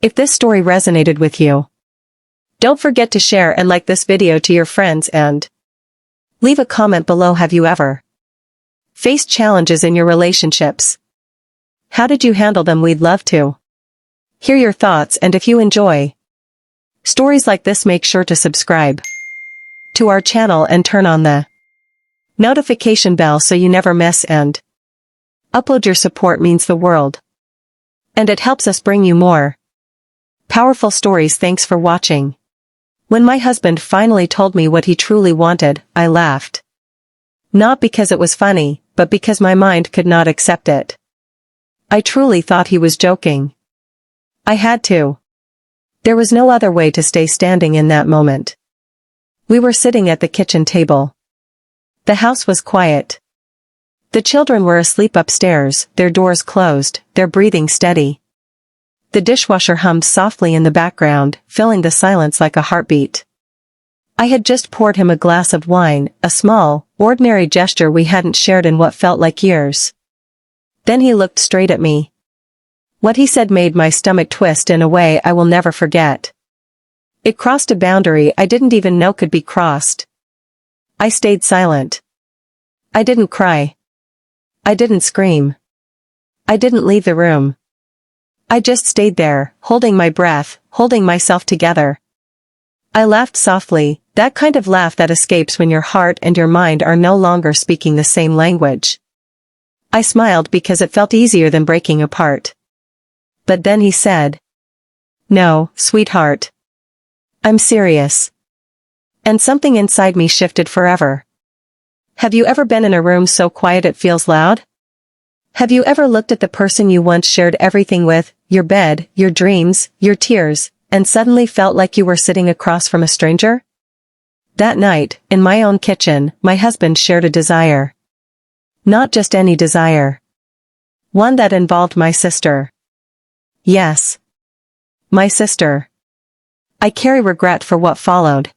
If this story resonated with you, don't forget to share and like this video to your friends and leave a comment below. Have you ever faced challenges in your relationships? How did you handle them? We'd love to hear your thoughts, and if you enjoy stories like this, make sure to subscribe to our channel and turn on the notification bell so you never miss and upload. Your support means the world, and it helps us bring you more powerful stories. Thanks for watching. When my husband finally told me what he truly wanted, I laughed. Not because it was funny, but because my mind could not accept it. I truly thought he was joking. I had to. There was no other way to stay standing in that moment. We were sitting at the kitchen table. The house was quiet. The children were asleep upstairs, their doors closed, their breathing steady. The dishwasher hummed softly in the background, filling the silence like a heartbeat. I had just poured him a glass of wine, a small, ordinary gesture we hadn't shared in what felt like years. Then he looked straight at me. What he said made my stomach twist in a way I will never forget. It crossed a boundary I didn't even know could be crossed. I stayed silent. I didn't cry. I didn't scream. I didn't leave the room. I just stayed there, holding my breath, holding myself together. I laughed softly, that kind of laugh that escapes when your heart and your mind are no longer speaking the same language. I smiled because it felt easier than breaking apart. But then he said, "No, sweetheart. I'm serious." And something inside me shifted forever. Have you ever been in a room so quiet it feels loud? Have you ever looked at the person you once shared everything with, your bed, your dreams, your tears, and suddenly felt like you were sitting across from a stranger? That night, in my own kitchen, my husband shared a desire. Not just any desire. One that involved my sister. Yes. My sister. I carry regret for what followed.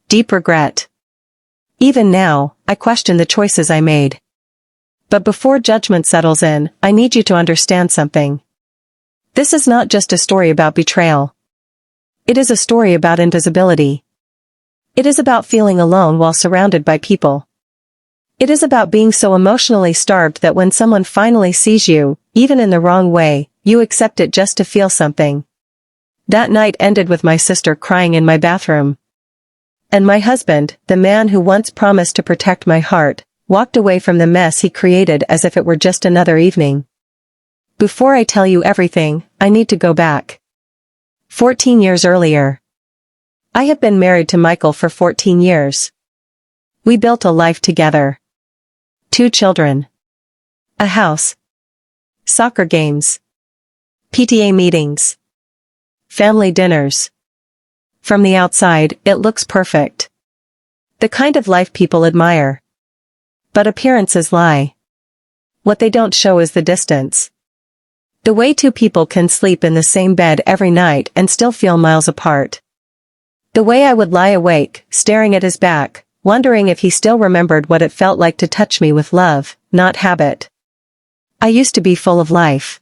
Deep regret. Even now, I question the choices I made. But before judgment settles in, I need you to understand something. This is not just a story about betrayal. It is a story about invisibility. It is about feeling alone while surrounded by people. It is about being so emotionally starved that when someone finally sees you, even in the wrong way, you accept it just to feel something. That night ended with my sister crying in my bathroom. And my husband, the man who once promised to protect my heart, walked away from the mess he created as if it were just another evening. Before I tell you everything, I need to go back. 14 years earlier. I have been married to Michael for 14 years. We built a life together. 2 children. A house. Soccer games. PTA meetings. Family dinners. From the outside, it looks perfect. The kind of life people admire. But appearances lie. What they don't show is the distance. The way 2 people can sleep in the same bed every night and still feel miles apart. The way I would lie awake, staring at his back, wondering if he still remembered what it felt like to touch me with love, not habit. I used to be full of life.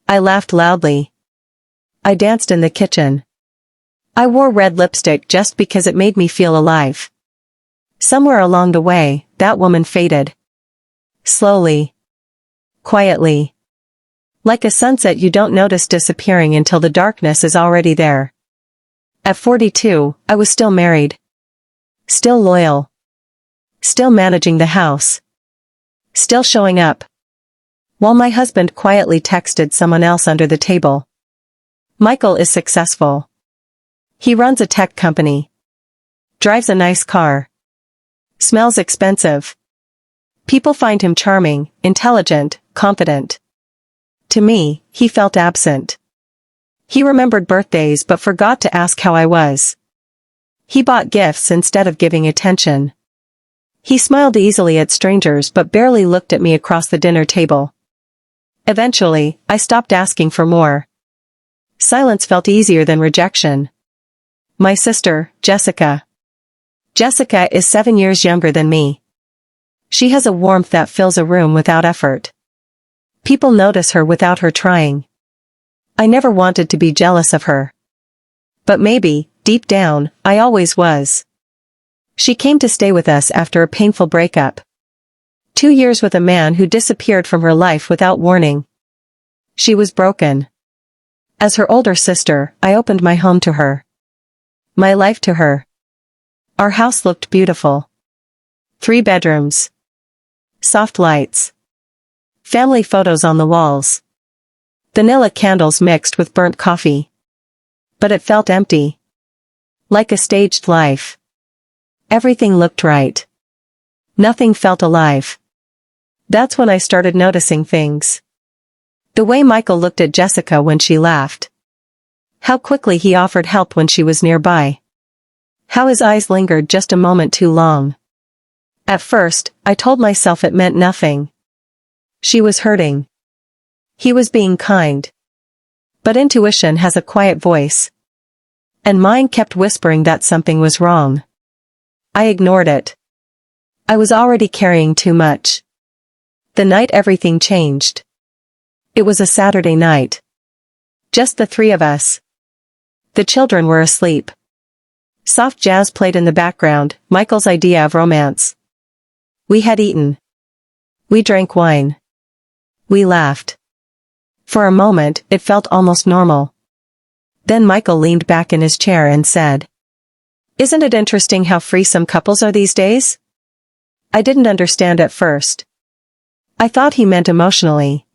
I laughed loudly. I danced in the kitchen. I wore red lipstick just because it made me feel alive. Somewhere along the way, that woman faded. Slowly. Quietly. Like a sunset you don't notice disappearing until the darkness is already there. At 42, I was still married. Still loyal. Still managing the house. Still showing up. While my husband quietly texted someone else under the table. Michael is successful. He runs a tech company. Drives a nice car. Smells expensive. People find him charming, intelligent, confident. To me, he felt absent. He remembered birthdays but forgot to ask how I was. He bought gifts instead of giving attention. He smiled easily at strangers but barely looked at me across the dinner table. Eventually, I stopped asking for more. Silence felt easier than rejection. My sister, Jessica. Jessica is 7 years younger than me. She has a warmth that fills a room without effort. People notice her without her trying. I never wanted to be jealous of her. But maybe, deep down, I always was. She came to stay with us after a painful breakup. 2 years with a man who disappeared from her life without warning. She was broken. As her older sister, I opened my home to her. My life to her. Our house looked beautiful. 3 bedrooms. Soft lights. Family photos on the walls. Vanilla candles mixed with burnt coffee. But it felt empty. Like a staged life. Everything looked right. Nothing felt alive. That's when I started noticing things. The way Michael looked at Jessica when she laughed. How quickly he offered help when she was nearby. How his eyes lingered just a moment too long. At first, I told myself it meant nothing. She was hurting. He was being kind. But intuition has a quiet voice. And mine kept whispering that something was wrong. I ignored it. I was already carrying too much. The night everything changed. It was a Saturday night. Just the 3 of us. The children were asleep. Soft jazz played in the background, Michael's idea of romance. We had eaten. We drank wine. We laughed. For a moment, it felt almost normal. Then Michael leaned back in his chair and said, "Isn't it interesting how free some couples are these days?" I didn't understand at first. I thought he meant emotionally.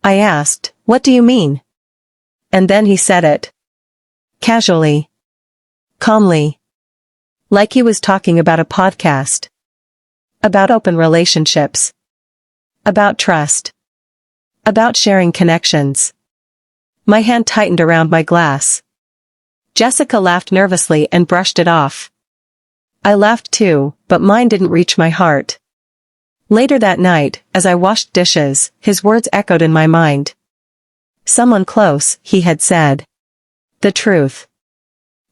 I asked, "What do you mean?" And then he said it. Casually. Calmly. Like he was talking about a podcast. About open relationships. About trust. About sharing connections. My hand tightened around my glass. Jessica laughed nervously and brushed it off. I laughed too, but mine didn't reach my heart. Later that night, as I washed dishes, his words echoed in my mind. Someone close, he had said. The truth.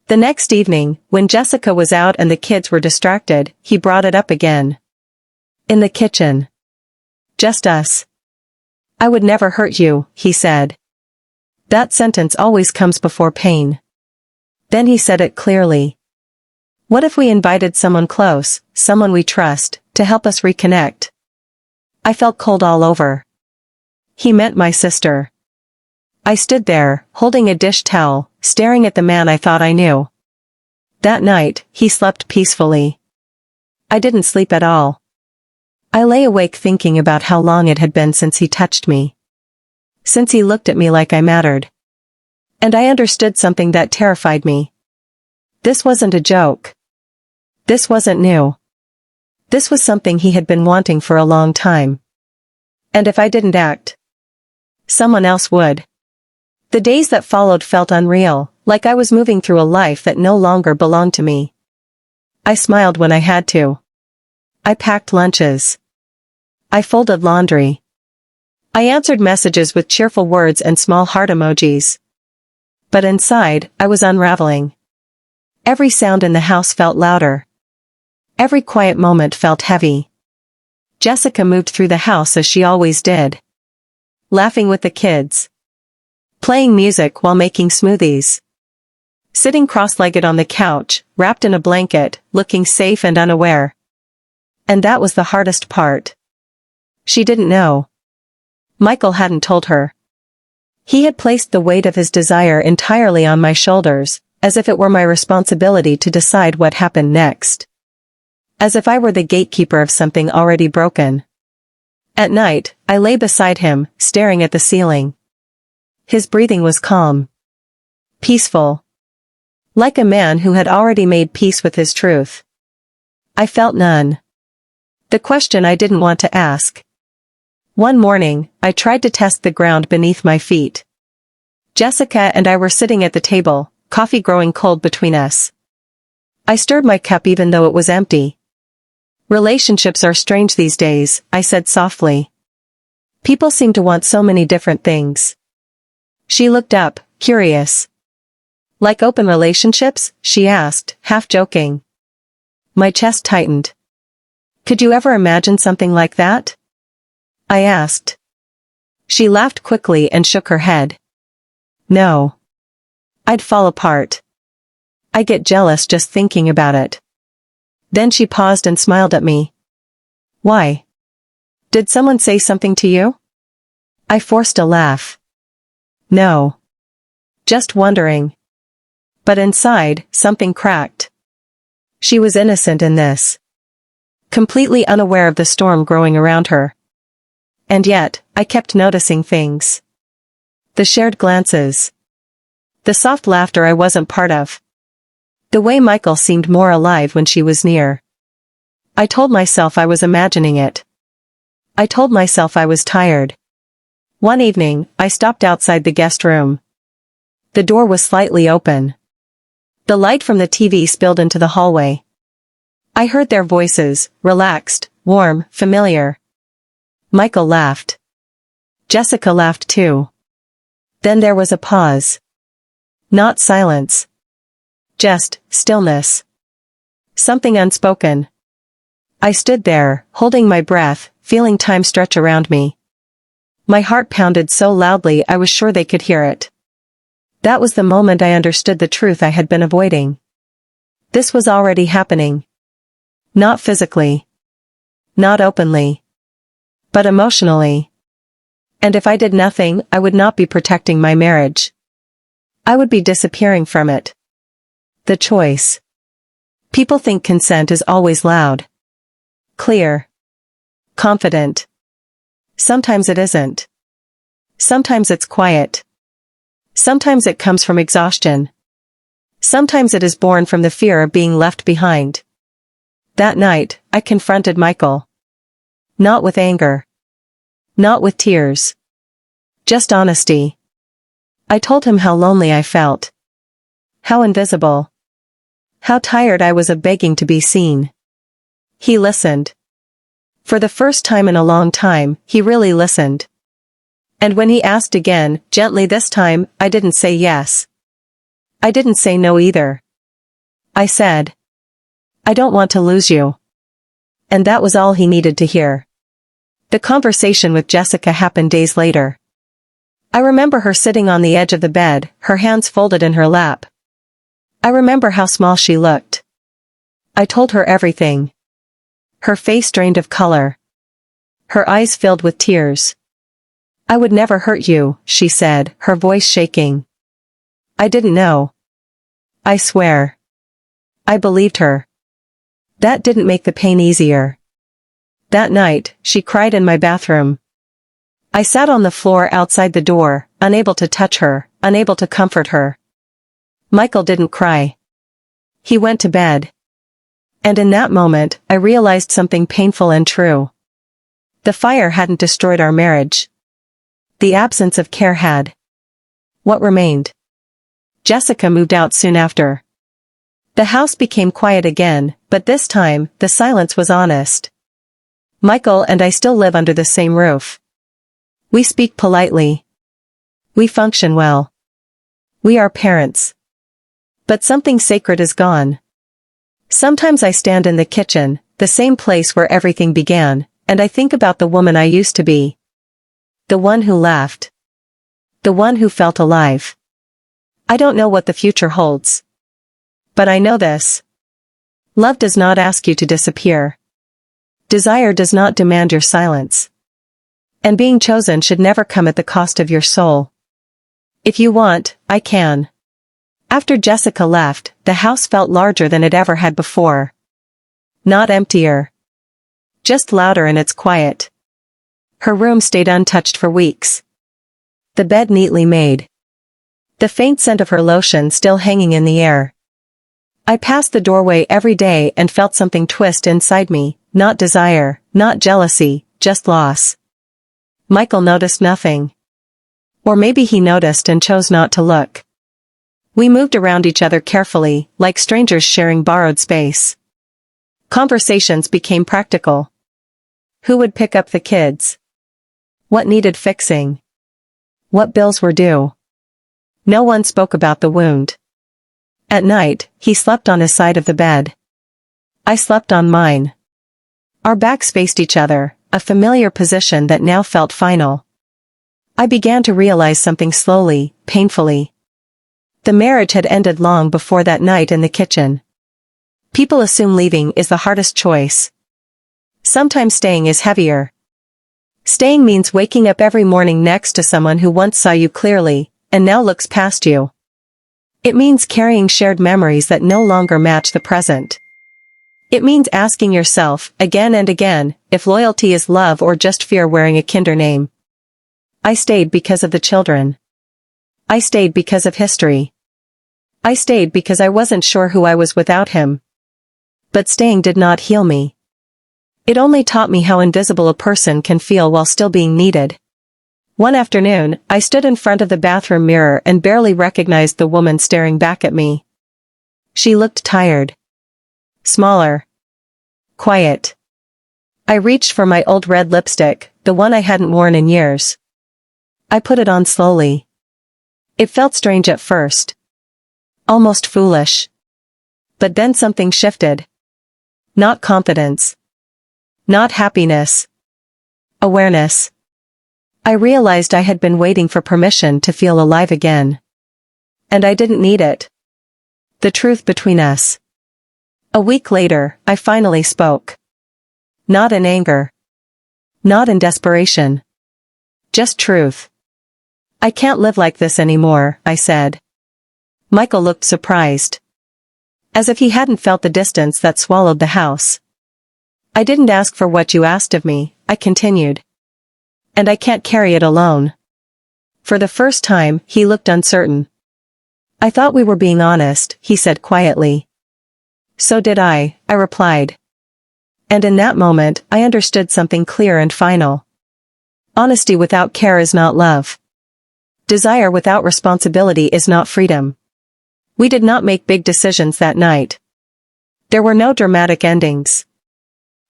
The next evening, when Jessica was out and the kids were distracted, he brought it up again. In the kitchen. Just us. I would never hurt you, he said. That sentence always comes before pain. Then he said it clearly. What if we invited someone close, someone we trust, to help us reconnect? I felt cold all over. He meant my sister. I stood there, holding a dish towel, staring at the man I thought I knew. That night, he slept peacefully. I didn't sleep at all. I lay awake thinking about how long it had been since he touched me. Since he looked at me like I mattered. And I understood something that terrified me. This wasn't a joke. This wasn't new. This was something he had been wanting for a long time. And if I didn't act, someone else would. The days that followed felt unreal, like I was moving through a life that no longer belonged to me. I smiled when I had to. I packed lunches. I folded laundry. I answered messages with cheerful words and small heart emojis. But inside, I was unraveling. Every sound in the house felt louder. Every quiet moment felt heavy. Jessica moved through the house as she always did. Laughing with the kids. Playing music while making smoothies. Sitting cross-legged on the couch, wrapped in a blanket, looking safe and unaware. And that was the hardest part. She didn't know. Michael hadn't told her. He had placed the weight of his desire entirely on my shoulders, as if it were my responsibility to decide what happened next. As if I were the gatekeeper of something already broken. At night, I lay beside him, staring at the ceiling. His breathing was calm. Peaceful. Like a man who had already made peace with his truth. I felt none. The question I didn't want to ask. One morning, I tried to test the ground beneath my feet. Jessica and I were sitting at the table, coffee growing cold between us. I stirred my cup even though it was empty. Relationships are strange these days, I said softly. People seem to want so many different things. She looked up, curious. Like open relationships? She asked, half joking. My chest tightened. Could you ever imagine something like that? I asked. She laughed quickly and shook her head. No. I'd fall apart. I get jealous just thinking about it. Then she paused and smiled at me. Why? Did someone say something to you? I forced a laugh. No. Just wondering. But inside, something cracked. She was innocent in this. Completely unaware of the storm growing around her. And yet, I kept noticing things. The shared glances. The soft laughter I wasn't part of. The way Michael seemed more alive when she was near. I told myself I was imagining it. I told myself I was tired. One evening, I stopped outside the guest room. The door was slightly open. The light from the TV spilled into the hallway. I heard their voices, relaxed, warm, familiar. Michael laughed. Jessica laughed too. Then there was a pause. Not silence. Just stillness. Something unspoken. I stood there, holding my breath, feeling time stretch around me. My heart pounded so loudly I was sure they could hear it. That was the moment I understood the truth I had been avoiding. This was already happening. Not physically. Not openly. But emotionally. And if I did nothing, I would not be protecting my marriage. I would be disappearing from it. The choice. People think consent is always loud. Clear. Confident. Sometimes it isn't. Sometimes it's quiet. Sometimes it comes from exhaustion. Sometimes it is born from the fear of being left behind. That night, I confronted Michael. Not with anger. Not with tears. Just honesty. I told him how lonely I felt. How invisible. How tired I was of begging to be seen. He listened. For the first time in a long time, he really listened. And when he asked again, gently this time, I didn't say yes. I didn't say no either. I said, I don't want to lose you. And that was all he needed to hear. The conversation with Jessica happened days later. I remember her sitting on the edge of the bed, her hands folded in her lap. I remember how small she looked. I told her everything. Her face drained of color. Her eyes filled with tears. I would never hurt you, she said, her voice shaking. I didn't know. I swear. I believed her. That didn't make the pain easier. That night, she cried in my bathroom. I sat on the floor outside the door, unable to touch her, unable to comfort her. Michael didn't cry. He went to bed. And in that moment, I realized something painful and true. The fire hadn't destroyed our marriage. The absence of care had. What remained? Jessica moved out soon after. The house became quiet again, but this time, the silence was honest. Michael and I still live under the same roof. We speak politely. We function well. We are parents. But something sacred is gone. Sometimes I stand in the kitchen, the same place where everything began, and I think about the woman I used to be. The one who laughed. The one who felt alive. I don't know what the future holds. But I know this. Love does not ask you to disappear. Desire does not demand your silence. And being chosen should never come at the cost of your soul. If you want, I can. After Jessica left, the house felt larger than it ever had before. Not emptier. Just louder in its quiet. Her room stayed untouched for weeks. The bed neatly made. The faint scent of her lotion still hanging in the air. I passed the doorway every day and felt something twist inside me, not desire, not jealousy, just loss. Michael noticed nothing. Or maybe he noticed and chose not to look. We moved around each other carefully, like strangers sharing borrowed space. Conversations became practical. Who would pick up the kids? What needed fixing? What bills were due? No one spoke about the wound. At night, he slept on his side of the bed. I slept on mine. Our backs faced each other, a familiar position that now felt final. I began to realize something slowly, painfully. The marriage had ended long before that night in the kitchen. People assume leaving is the hardest choice. Sometimes staying is heavier. Staying means waking up every morning next to someone who once saw you clearly, and now looks past you. It means carrying shared memories that no longer match the present. It means asking yourself, again and again, if loyalty is love or just fear wearing a kinder name. I stayed because of the children. I stayed because of history. I stayed because I wasn't sure who I was without him. But staying did not heal me. It only taught me how invisible a person can feel while still being needed. One afternoon, I stood in front of the bathroom mirror and barely recognized the woman staring back at me. She looked tired. Smaller. Quiet. I reached for my old red lipstick, the one I hadn't worn in years. I put it on slowly. It felt strange at first. Almost foolish. But then something shifted. Not confidence. Not happiness. Awareness. I realized I had been waiting for permission to feel alive again. And I didn't need it. The truth between us. A week later, I finally spoke. Not in anger. Not in desperation. Just truth. I can't live like this anymore, I said. Michael looked surprised. As if he hadn't felt the distance that swallowed the house. I didn't ask for what you asked of me, I continued. And I can't carry it alone. For the first time, he looked uncertain. I thought we were being honest, he said quietly. So did I replied. And in that moment, I understood something clear and final. Honesty without care is not love. Desire without responsibility is not freedom. We did not make big decisions that night. There were no dramatic endings.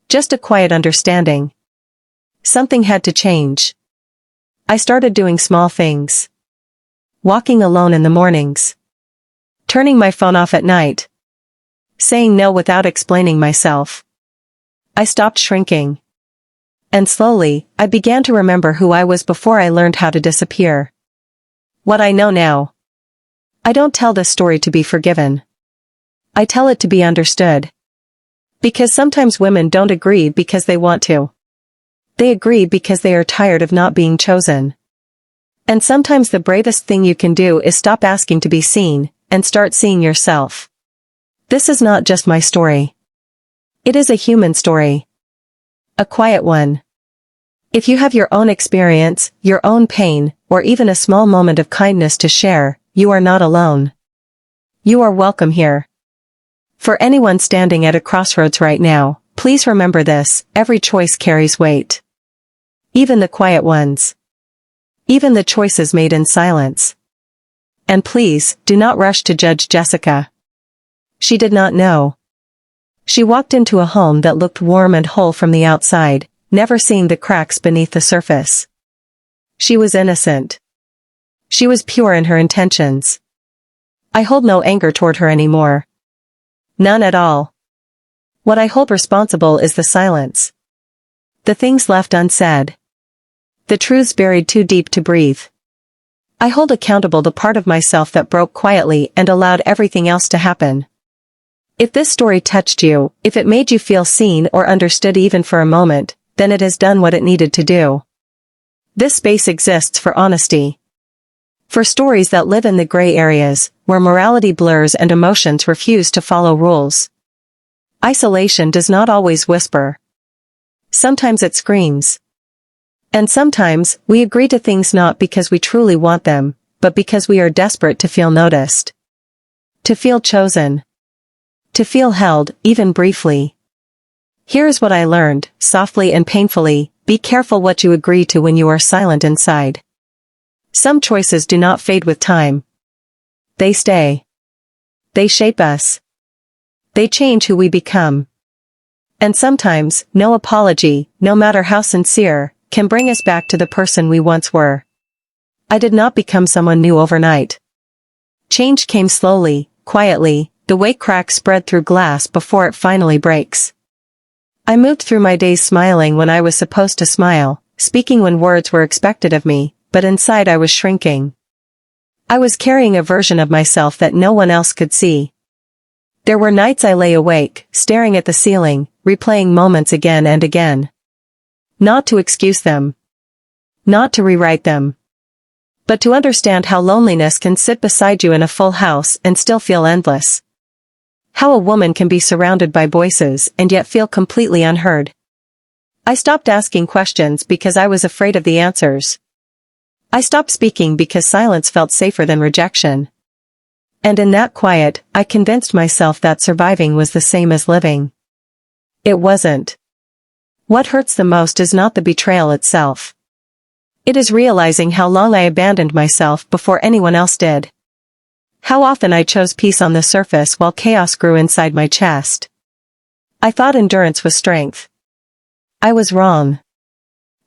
Just a quiet understanding. Something had to change. I started doing small things. Walking alone in the mornings. Turning my phone off at night. Saying no without explaining myself. I stopped shrinking. And slowly, I began to remember who I was before I learned how to disappear. What I know now. I don't tell this story to be forgiven. I tell it to be understood. Because sometimes women don't agree because they want to. They agree because they are tired of not being chosen. And sometimes the bravest thing you can do is stop asking to be seen, and start seeing yourself. This is not just my story. It is a human story. A quiet one. If you have your own experience, your own pain, or even a small moment of kindness to share, you are not alone. You are welcome here. For anyone standing at a crossroads right now, please remember this, every choice carries weight. Even the quiet ones. Even the choices made in silence. And please, do not rush to judge Jessica. She did not know. She walked into a home that looked warm and whole from the outside, never seeing the cracks beneath the surface. She was innocent. She was pure in her intentions. I hold no anger toward her anymore. None at all. What I hold responsible is the silence. The things left unsaid. The truths buried too deep to breathe. I hold accountable the part of myself that broke quietly and allowed everything else to happen. If this story touched you, if it made you feel seen or understood even for a moment, then it has done what it needed to do. This space exists for honesty. For stories that live in the gray areas, where morality blurs and emotions refuse to follow rules. Isolation does not always whisper. Sometimes it screams. And sometimes, we agree to things not because we truly want them, but because we are desperate to feel noticed. To feel chosen. To feel held, even briefly. Here is what I learned, softly and painfully, be careful what you agree to when you are silent inside. Some choices do not fade with time. They stay. They shape us. They change who we become. And sometimes, no apology, no matter how sincere, can bring us back to the person we once were. I did not become someone new overnight. Change came slowly, quietly, the way cracks spread through glass before it finally breaks. I moved through my days smiling when I was supposed to smile, speaking when words were expected of me, but inside I was shrinking. I was carrying a version of myself that no one else could see. There were nights I lay awake, staring at the ceiling, replaying moments again and again. Not to excuse them. Not to rewrite them. But to understand how loneliness can sit beside you in a full house and still feel endless. How a woman can be surrounded by voices and yet feel completely unheard. I stopped asking questions because I was afraid of the answers. I stopped speaking because silence felt safer than rejection. And in that quiet, I convinced myself that surviving was the same as living. It wasn't. What hurts the most is not the betrayal itself. It is realizing how long I abandoned myself before anyone else did. How often I chose peace on the surface while chaos grew inside my chest. I thought endurance was strength. I was wrong.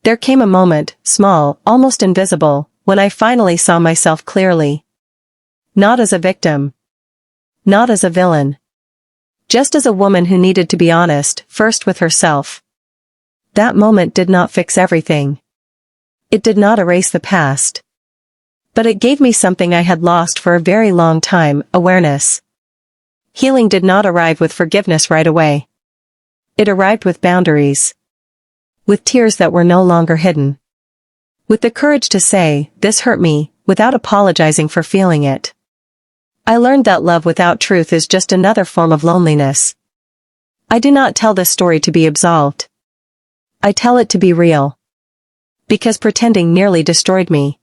There came a moment, small, almost invisible, when I finally saw myself clearly. Not as a victim. Not as a villain. Just as a woman who needed to be honest, first with herself. That moment did not fix everything. It did not erase the past. But it gave me something I had lost for a very long time, awareness. Healing did not arrive with forgiveness right away. It arrived with boundaries. With tears that were no longer hidden. With the courage to say, "This hurt me," without apologizing for feeling it. I learned that love without truth is just another form of loneliness. I do not tell this story to be absolved. I tell it to be real. Because pretending nearly destroyed me.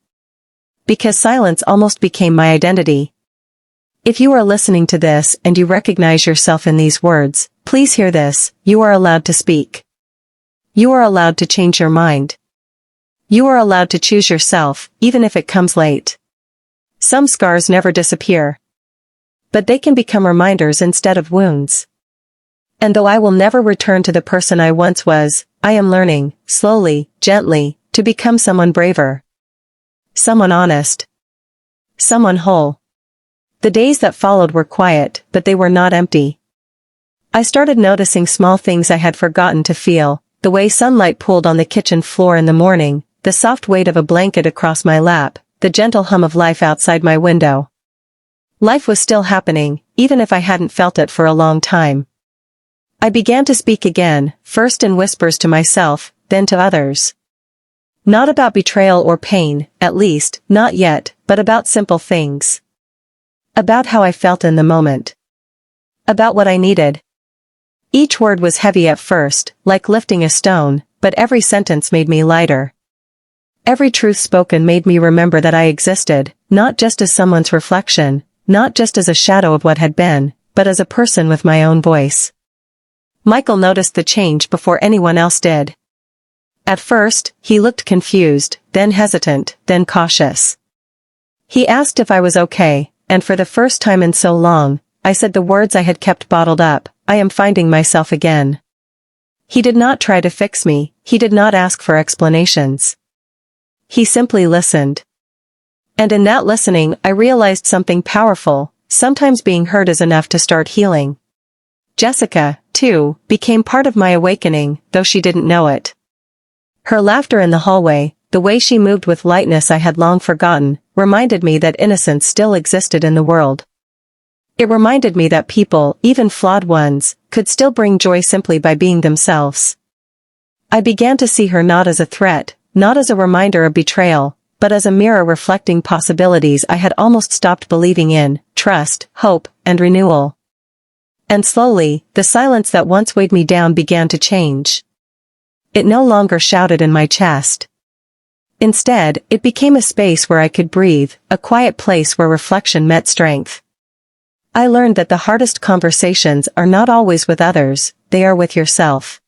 Because silence almost became my identity. If you are listening to this and you recognize yourself in these words, please hear this: you are allowed to speak. You are allowed to change your mind. You are allowed to choose yourself, even if it comes late. Some scars never disappear. But they can become reminders instead of wounds. And though I will never return to the person I once was, I am learning, slowly, gently, to become someone braver. Someone honest. Someone whole. The days that followed were quiet, but they were not empty. I started noticing small things I had forgotten to feel, the way sunlight pooled on the kitchen floor in the morning, the soft weight of a blanket across my lap, the gentle hum of life outside my window. Life was still happening, even if I hadn't felt it for a long time. I began to speak again, first in whispers to myself, then to others. Not about betrayal or pain, at least, not yet, but about simple things. About how I felt in the moment. About what I needed. Each word was heavy at first, like lifting a stone, but every sentence made me lighter. Every truth spoken made me remember that I existed, not just as someone's reflection, not just as a shadow of what had been, but as a person with my own voice. Michael noticed the change before anyone else did. At first, he looked confused, then hesitant, then cautious. He asked if I was okay, and for the first time in so long, I said the words I had kept bottled up: "I am finding myself again." He did not try to fix me, he did not ask for explanations. He simply listened. And in that listening I realized something powerful: sometimes being heard is enough to start healing. Jessica, too, became part of my awakening, though she didn't know it. Her laughter in the hallway, the way she moved with lightness I had long forgotten, reminded me that innocence still existed in the world. It reminded me that people, even flawed ones, could still bring joy simply by being themselves. I began to see her not as a threat, not as a reminder of betrayal, but as a mirror reflecting possibilities I had almost stopped believing in: trust, hope, and renewal. And slowly, the silence that once weighed me down began to change. It no longer shouted in my chest. Instead, it became a space where I could breathe, a quiet place where reflection met strength. I learned that the hardest conversations are not always with others, they are with yourself.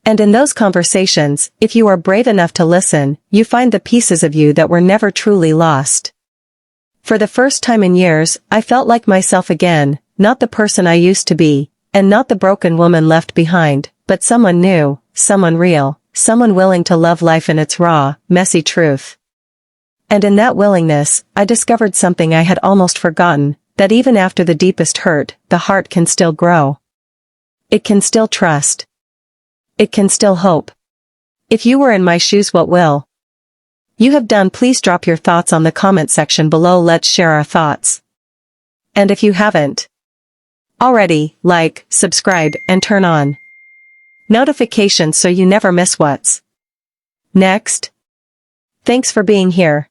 And in those conversations, if you are brave enough to listen, you find the pieces of you that were never truly lost. For the first time in years, I felt like myself again, not the person I used to be, and not the broken woman left behind, but someone new, someone real, someone willing to love life in its raw, messy truth. And in that willingness, I discovered something I had almost forgotten, that even after the deepest hurt, the heart can still grow. It can still trust. It can still hope. If you were in my shoes, what will? you have done, please drop your thoughts on the comment section below. Let's share our thoughts. And if you haven't already, like, subscribe, and turn on notifications so you never miss what's next. Thanks for being here.